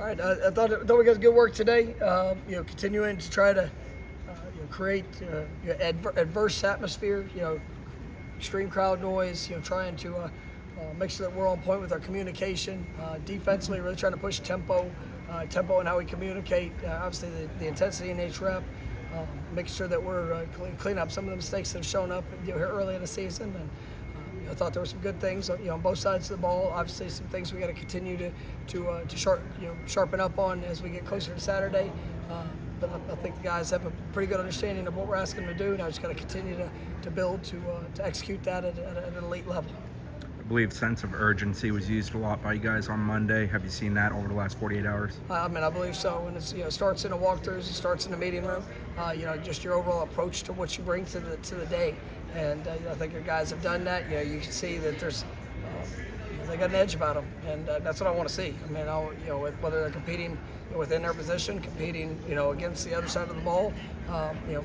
All right, I thought we got good work today. Continuing to try to create adverse atmosphere. Extreme crowd noise. Trying to make sure that we're on point with our communication. Defensively, really trying to push tempo and how we communicate. Obviously, the intensity in each rep. Making sure that we're cleaning up some of the mistakes that have shown up here early in the season. And I thought there were some good things, on both sides of the ball. Obviously, some things we got to continue to sharpen up on as we get closer to Saturday. But I think the guys have a pretty good understanding of what we're asking them to do, and I just got to continue to build to execute that at an elite level. I believe sense of urgency was used a lot by you guys on Monday. Have you seen that over the last 48 hours? I believe so. And it starts in the walkthroughs, it starts in the meeting room. Just your overall approach to what you bring to the day. And I think your guys have done that. You can see that there's they got an edge about them, and that's what I want to see. Whether they're competing within their position, competing against the other side of the ball,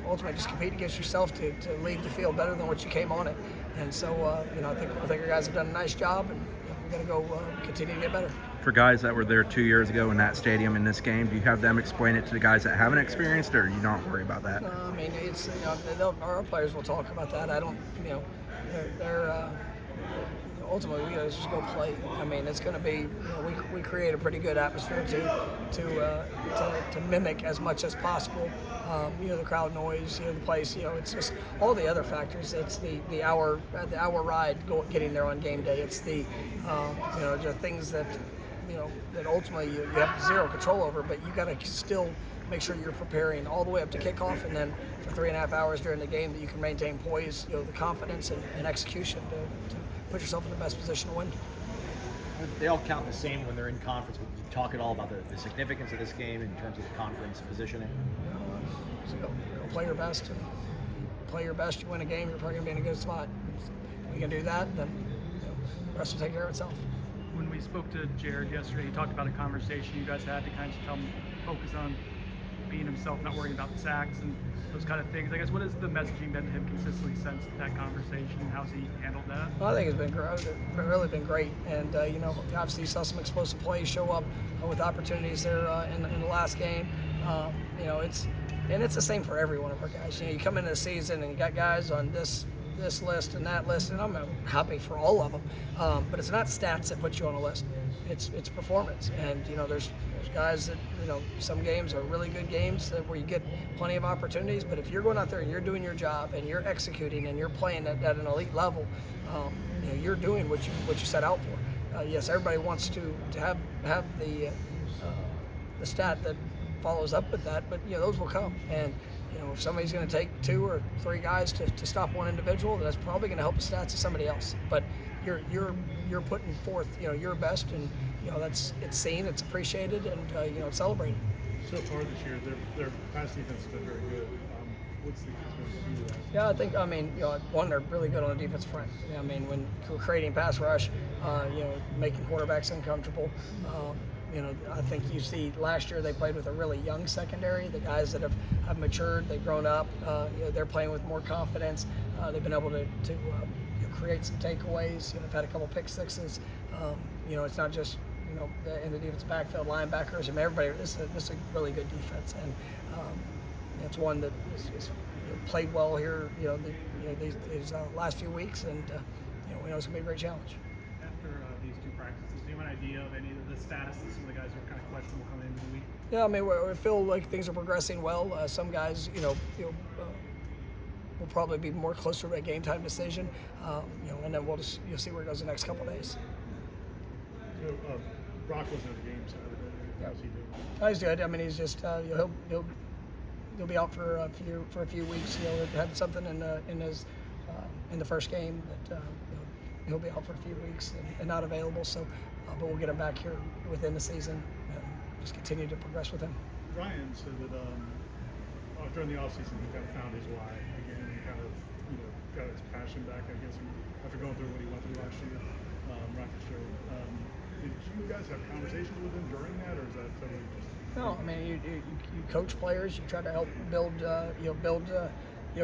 ultimately just compete against yourself to leave the field better than what you came on it. And so I think your guys have done a nice job, and we're going to go continue to get better. For guys that were there 2 years ago in that stadium in this game, do you have them explain it to the guys that haven't experienced it, or you don't worry about that? It's our players will talk about that. I don't, they're ultimately we gotta just go play. It's going to be we create a pretty good atmosphere to mimic as much as possible. The crowd noise, the place. It's just all the other factors. It's the hour ride getting there on game day. It's the things that that ultimately you have zero control over, but you got to still make sure you're preparing all the way up to kickoff, and then for 3.5 hours during the game that you can maintain poise, the confidence and execution to put yourself in the best position to win. They all count the same when they're in conference. Would you talk at all about the significance of this game in terms of conference positioning? Go play your best. Play your best. You win a game, you're probably going to be in a good spot. If you can do that, then the rest will take care of itself. When we spoke to Jared yesterday, he talked about a conversation you guys had to kind of tell him focus on being himself, not worrying about the sacks and those kind of things. I guess what has the messaging been to him consistently since that conversation, and how's he handled that? Well, I think it's been really been great, and obviously you saw some explosive plays show up with opportunities there in the last game. It's the same for every one of our guys. You come into the season and you got guys on this list and that list, and I'm happy for all of them. But it's not stats that put you on a list. It's performance, and there's guys that some games are really good games where you get plenty of opportunities. But if you're going out there and you're doing your job and you're executing and you're playing at an elite level, you're doing what you set out for. Yes, everybody wants to have the stat that follows up with that, but those will come. And if somebody's going to take 2 or 3 guys to stop one individual, that's probably going to help the stats of somebody else. But you're putting forth your best, and it's seen, it's appreciated, and it's celebrated. So far this year, their pass defense has been very good. What's the key to that? Yeah, I think one, they're really good on the defensive front. When we're creating pass rush, making quarterbacks uncomfortable. I think you see last year they played with a really young secondary. The guys that have matured, they've grown up. They're playing with more confidence. They've been able to create some takeaways. They've had a couple pick sixes. It's not just in the defensive backfield, linebackers, and everybody. This is a really good defense, and it's one that is played well here. These last few weeks, and we know it's gonna be a great challenge. After these 2 practices, do you have an idea of any of the status of some of the guys who are kind of questionable coming into the week? Yeah, we feel like things are progressing well. Some guys, will probably be more closer to a game time decision, and then you'll see where it goes the next couple of days. Brock wasn't at the game Saturday. How's he doing? He's good. He's just he'll be out for a few weeks. He had something in the first game that he'll be out for a few weeks and not available. So, but we'll get him back here within the season and just continue to progress with him. Ryan said that during the offseason he kind of found his why again. He kind of got his passion back. I guess after going through what he went through last year, Ryan Fitzgerald. Did you guys have conversations with him during that, or is that totally just? No, you coach players. You try to help build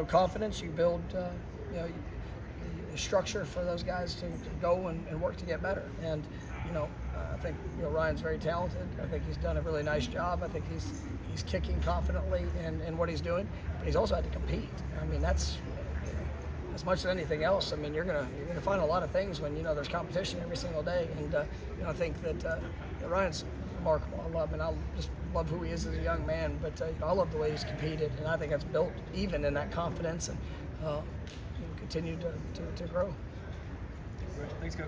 confidence. You build the structure for those guys to go and work to get better. And I think Ryan's very talented. I think he's done a really nice job. I think he's kicking confidently in what he's doing, but he's also had to compete. I mean, that's as much as anything else. I mean, you're gonna find a lot of things when there's competition every single day, and I think that Ryan's remarkable. I just love who he is as a young man, but I love the way he's competed, and I think that's built even in that confidence and continue to grow. Thanks, Coach.